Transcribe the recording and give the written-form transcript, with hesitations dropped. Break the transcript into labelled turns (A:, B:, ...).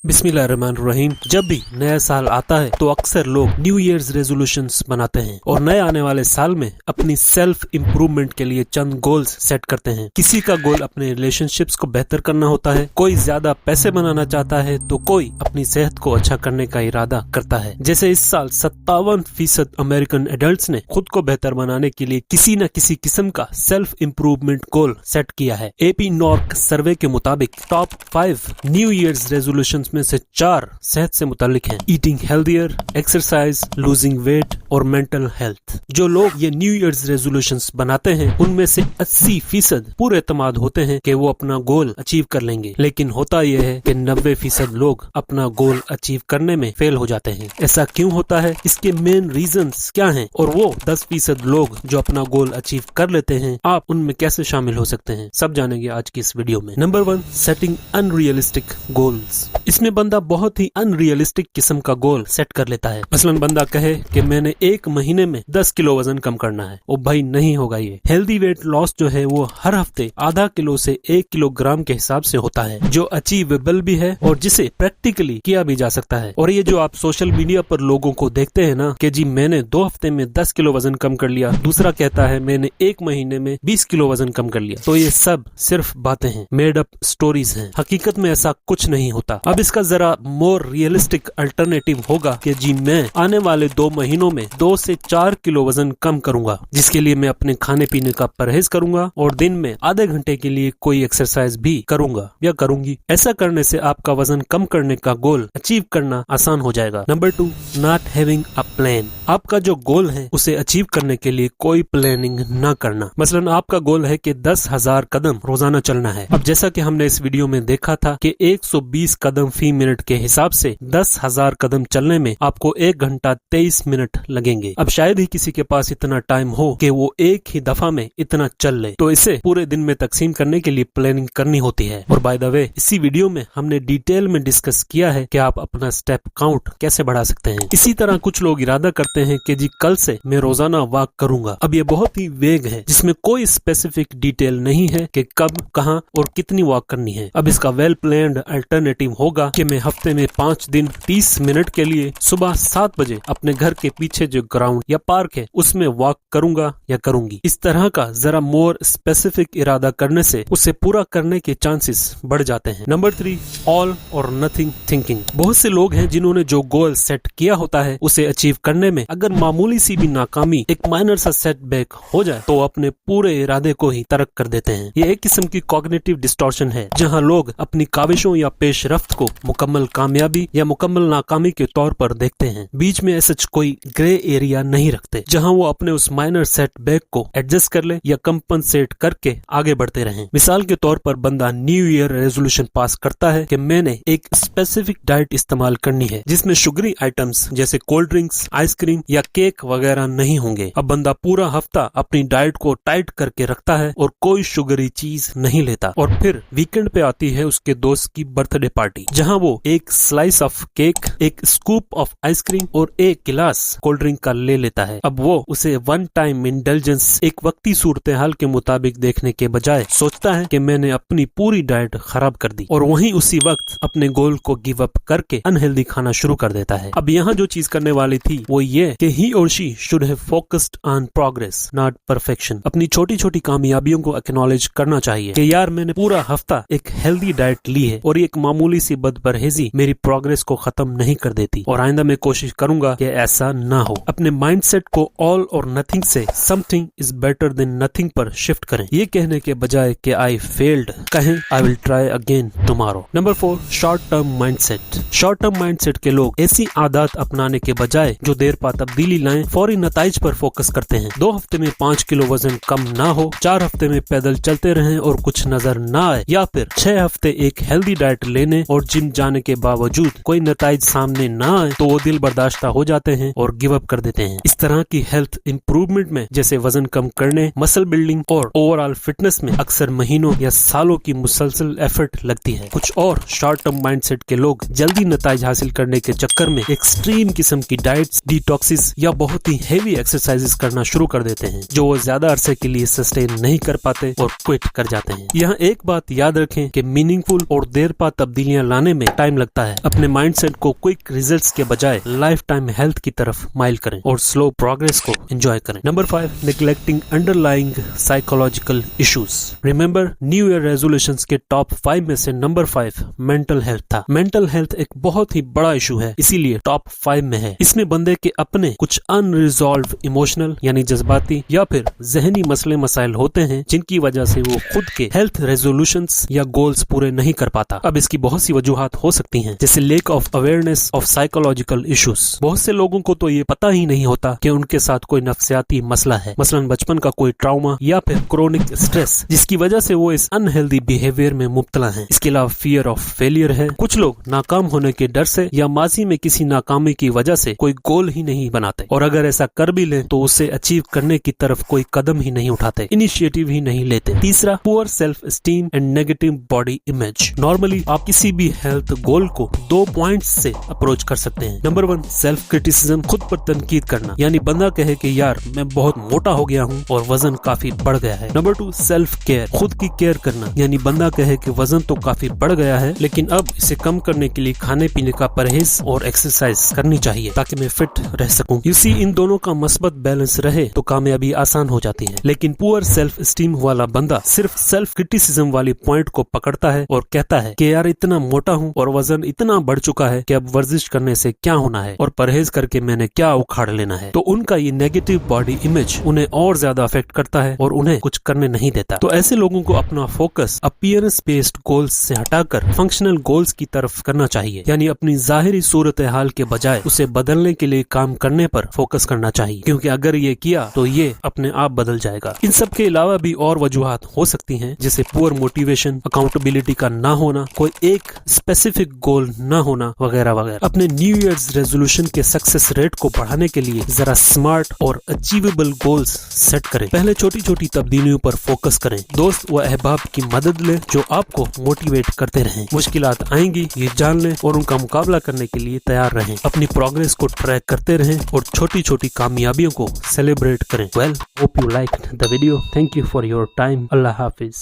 A: बिस्मिल्लाहिर्रहमानिर्रहीम। जब भी नया साल आता है तो अक्सर लोग न्यू ईयर्स रेजोल्यूशंस बनाते हैं और नए आने वाले साल में अपनी सेल्फ इम्प्रूवमेंट के लिए चंद गोल्स सेट करते हैं। किसी का गोल अपने रिलेशनशिप्स को बेहतर करना होता है, कोई ज्यादा पैसे बनाना चाहता है तो कोई अपनी सेहत को अच्छा करने का इरादा करता है। जैसे इस साल 57% अमेरिकन एडल्ट्स ने खुद को बेहतर बनाने के लिए किसी न किसी किस्म का सेल्फ इम्प्रूवमेंट गोल सेट किया है। एपी नॉर्क सर्वे के मुताबिक टॉप 5 न्यू ईयर्स रेजोल्यूशंस में से 4 सेहत से मुतालिक हैं: eating healthier, exercise, losing weight और मेंटल हेल्थ। जो लोग ये न्यू ईयर्स रेजोल्यूशंस बनाते हैं उनमें से 80% पूरे एतमाद होते हैं कि वो अपना गोल अचीव कर लेंगे, लेकिन होता यह है कि 90% लोग अपना गोल अचीव करने में फेल हो जाते हैं। ऐसा क्यों होता है, इसके मेन रीजंस क्या हैं और वो 10% लोग जो अपना गोल अचीव कर लेते हैं, आप उनमें कैसे शामिल हो सकते हैं, सब जानेंगे आज की इस वीडियो में। Number 1, setting unrealistic goals. इसमें बंदा बहुत ही अनरियलिस्टिक किस्म का गोल सेट कर लेता है। मसलन बंदा कहे कि मैंने 1 महीने में 10 किलो वजन कम करना है। ओ भाई, नहीं होगा ये। हेल्दी वेट लॉस जो है वो हर हफ्ते आधा किलो से 1 किलोग्राम के हिसाब से होता है, जो अचीवेबल भी है और जिसे प्रैक्टिकली किया भी जा सकता है। और ये जो आप सोशल मीडिया पर लोगों को देखते हैं ना कि जी मैंने 2 हफ्ते में 10 किलो वजन कम कर लिया, दूसरा कहता है मैंने 1 महीने में 20 किलो वजन कम कर लिया, तो ये सब सिर्फ बातें हैं, मेड अप स्टोरीज हैं। हकीकत में ऐसा कुछ नहीं होता। अब इसका जरा मोर रियलिस्टिक अल्टरनेटिव होगा कि जी मैं आने वाले 2 महीनों में 2 से 4 किलो वजन कम करूंगा, जिसके लिए मैं अपने खाने पीने का परहेज करूंगा और दिन में आधे घंटे के लिए कोई एक्सरसाइज भी करूंगा या करूंगी। ऐसा करने से आपका वजन कम करने का गोल अचीव करना आसान हो जाएगा। Number 2, not having a plan. आपका जो गोल है उसे अचीव करने के लिए कोई प्लानिंग न करना। मसलन आपका गोल है कि 10,000 कदम रोजाना चलना है। अब जैसा कि हमने इस वीडियो में देखा था कि 120 कदम फी मिनट के हिसाब से 10,000 कदम चलने में आपको 1 घंटा 23 मिनट लगेंगे। अब शायद ही किसी के पास इतना टाइम हो कि वो एक ही दफा में इतना चल ले, तो इसे पूरे दिन में तकसीम करने के लिए प्लानिंग करनी होती है। और बाय द वे, इसी वीडियो में हमने डिटेल में डिस्कस किया है कि आप अपना स्टेप काउंट कैसे बढ़ा सकते हैं। इसी तरह कुछ लोग इरादा करते हैं कि जी कल से मैं रोजाना वॉक करूंगा। अब ये बहुत ही वेग है, जिसमें कोई स्पेसिफिक डिटेल नहीं है कि कब, कहां और कितनी वॉक करनी है। अब इसका वेल प्लान्ड अल्टरनेटिव होगा कि मैं हफ्ते में 5 दिन 30 मिनट के लिए सुबह 7 बजे अपने घर के पीछे जो ग्राउंड या पार्क है उसमें वॉक करूंगा या करूंगी। इस तरह का जरा मोर स्पेसिफिक इरादा करने से उसे पूरा करने के चांसेस बढ़ जाते हैं। नंबर 3, ऑल और नथिंग थिंकिंग। बहुत से लोग हैं जिन्होंने जो गोल सेट किया होता है उसे अचीव करने में अगर मामूली सी भी नाकामी, एक माइनर सा सेटबैक हो जाए तो अपने पूरे इरादे को ही तर्क कर देते हैं। ये एक किस्म की कॉग्निटिव डिस्टॉर्शन है, जहां लोग अपनी काविशों या पेशरफ्त को मुकम्मल कामयाबी या मुकम्मल नाकामी के तौर पर देखते हैं। बीच में ऐसा कोई ग्रे एरिया नहीं रखते जहां वो अपने उस माइनर सेटबैक को एडजस्ट कर ले या कंपनसेट करके आगे बढ़ते रहें। मिसाल के तौर पर बंदा न्यू ईयर रेजोल्यूशन पास करता है कि मैंने एक स्पेसिफिक डाइट इस्तेमाल करनी है जिसमें शुगरी आइटम्स जैसे कोल्ड ड्रिंक्स, आइसक्रीम या केक वगैरह नहीं होंगे। अब बंदा पूरा हफ्ता अपनी डाइट को टाइट करके रखता है और कोई शुगरी चीज नहीं लेता, और फिर वीकेंड पे आती है उसके दोस्त की बर्थडे पार्टी, जहां वो एक स्लाइस ऑफ केक, एक स्कूप ऑफ आइसक्रीम और एक गिलास कोल्ड ड्रिंक का ले लेता है। अब वो उसे वन टाइम इंडल्जेंस, एक वक्ती सूरत हाल के मुताबिक देखने के बजाय सोचता है कि मैंने अपनी पूरी डाइट खराब कर दी, और वहीं उसी वक्त अपने गोल को गिव अप करके अनहेल्दी खाना शुरू कर देता है। अब यहाँ जो चीज करने वाली थी वो ये कि ही और she should have focused on progress not perfection. अपनी छोटी छोटी कामयाबियों को एक्नॉलेज करना चाहिए कि यार मैंने पूरा हफ्ता एक हेल्दी डाइट ली है और एक मामूली सी बदपरहेजी मेरी प्रोग्रेस को खत्म नहीं कर देती, और आइंदा मैं कोशिश करूंगा कि ऐसा ना हो। अपने माइंडसेट को ऑल और नथिंग से something is better than nothing पर शिफ्ट करें। ये कहने के बजाय कि आई फेल्ड, कहें I will try again tomorrow. Number 4, short term mindset. Short term mindset के लोग ऐसी आदत अपनाने के बजाय जो देर पा तब्दीली लाएं, फौरी नताइज पर फोकस करते हैं। 2 हफ्ते में 5 किलो वजन कम ना हो, 4 हफ्ते में पैदल चलते रहें और कुछ नजर ना आए, या फिर 6 हफ्ते एक हेल्दी डाइट लेने और जिम जाने के बावजूद कोई नताइज सामने ना आए तो वो दिल बर्दाश्ता हो जाते हैं और गिव अप कर देते हैं। इस तरह की हेल्थ इंप्रूवमेंट में, जैसे वजन कम करने, मसल बिल्डिंग और ओवरऑल फिटनेस में अक्सर महीनों या सालों की मुसलसल एफर्ट लगती है। कुछ और शॉर्ट टर्म माइंडसेट के लोग जल्दी नताइज हासिल करने के चक्कर में एक्सट्रीम किस्म की डाइट्स, डिटॉक्सिस या बहुत ही हेवी एक्सरसाइजेस करना शुरू कर देते हैं, जो वो ज्यादा अरसे के लिए सस्टेन नहीं कर पाते और क्विट कर जाते हैं। यहाँ एक बात याद रखें कि मीनिंगफुल और देर पा तब्दीलियां लाने में टाइम लगता है। अपने माइंडसेट को क्विक रिजल्ट्स के बजाय लाइफ टाइम हेल्थ की तरफ माइल करें और स्लो प्रोग्रेस को एंजॉय करें। Number 5, neglecting underlying psychological issues. Remember, new year resolutions के टॉप 5 में से नंबर 5 मेंटल हेल्थ था। मेंटल हेल्थ एक बहुत ही बड़ा इशू है, इसीलिए टॉप 5 में है। इसमें बंदे के अपने कुछ अनरिजॉल्व इमोशनल यानी जज्बाती या फिर जहनी मसले मसाइल होते हैं, जिनकी वजह से वो खुद के हेल्थ रेजोल्यूशंस या गोल्स पूरे नहीं कर पाता। अब इसकी बहुत सी वजूहात हो सकती हैं, जैसे lake of awareness of psychological issues. बहुत से लोगों को तो ये पता ही नहीं होता कि उनके साथ कोई नफ्सियाती मसला है, मसलन बचपन का कोई ट्रॉमा या फिर क्रोनिक स्ट्रेस, जिसकी वजह से वो इस अनहेल्दी बिहेवियर में मुब्तला हैं। इसके अलावा फियर ऑफ फेलियर है। कुछ लोग नाकाम होने के डर से या माजी में किसी नाकामी की वजह से कोई गोल ही नहीं बनाते, और अगर ऐसा कर भी लें तो उसे अचीव करने की तरफ कोई कदम ही नहीं उठाते, इनिशिएटिव ही नहीं लेते। तीसरा, poor self esteem and negative body image. Normally आप किसी भी हेल्थ गोल को 2 पॉइंट्स से अप्रोच कर सकते हैं। नंबर 1, सेल्फ क्रिटिसिज्म, खुद पर तनकीद करना, यानी बंदा कहे कि यार मैं बहुत मोटा हो गया हूँ और वजन काफी बढ़ गया है। नंबर 2, सेल्फ केयर, खुद की केयर करना, यानी बंदा कहे कि वजन तो काफी बढ़ गया है लेकिन अब इसे कम करने के लिए खाने पीने का परहेज और एक्सरसाइज करनी चाहिए ताकि मैं फिट रह सकूं। यू सी, इन दोनों का मस्बत बैलेंस रहे तो कामयाबी आसान हो जाती है। लेकिन पुअर सेल्फ एस्टीम वाला बंदा सिर्फ सेल्फ क्रिटिसिज्म वाली पॉइंट को पकड़ता है और कहता है कि यार इतना मोटा हूँ और वजन इतना बढ़ चुका है कि अब वर्जिश करने से क्या होना है और परहेज करके मैंने क्या उखाड़ लेना है। तो उनका ये नेगेटिव बॉडी इमेज उन्हें और ज्यादा अफेक्ट करता है और उन्हें कुछ करने नहीं देता। तो ऐसे लोगों को अपना फोकस अपीयरेंस बेस्ड गोल्स से हटाकर फंक्शनल गोल्स की तरफ करना चाहिए, यानी अपनी जाहिरी सूरत हाल के बजाय उसे बदलने के लिए काम करने पर फोकस करना चाहिए, क्योंकि अगर ये किया तो ये अपने आप बदल जाएगा। इन सब के अलावा भी और वजूहात हो सकती हैं, जैसे पुअर मोटिवेशन, अकाउंटेबिलिटी का ना होना, कोई एक स्पेसिफिक गोल ना होना, वगैरह वगैरह। अपने न्यू ईयर्स रेजोल्यूशन के सक्सेस रेट को बढ़ाने के लिए जरा स्मार्ट और अचीवेबल गोल्स सेट करें। पहले छोटी छोटी तब्दीलियों पर फोकस करें। दोस्त व अहबाब की मदद लें जो आपको मोटिवेट करते रहें। मुश्किलात आएंगी ये जान लें और उनका मुकाबला करने के लिए तैयार रहें। अपनी प्रोग्रेस को ट्रैक करते रहें और छोटी छोटी कामयाबियों को सेलिब्रेट करें। Well, hope you liked the video. Thank you for your time. Allah Hafiz.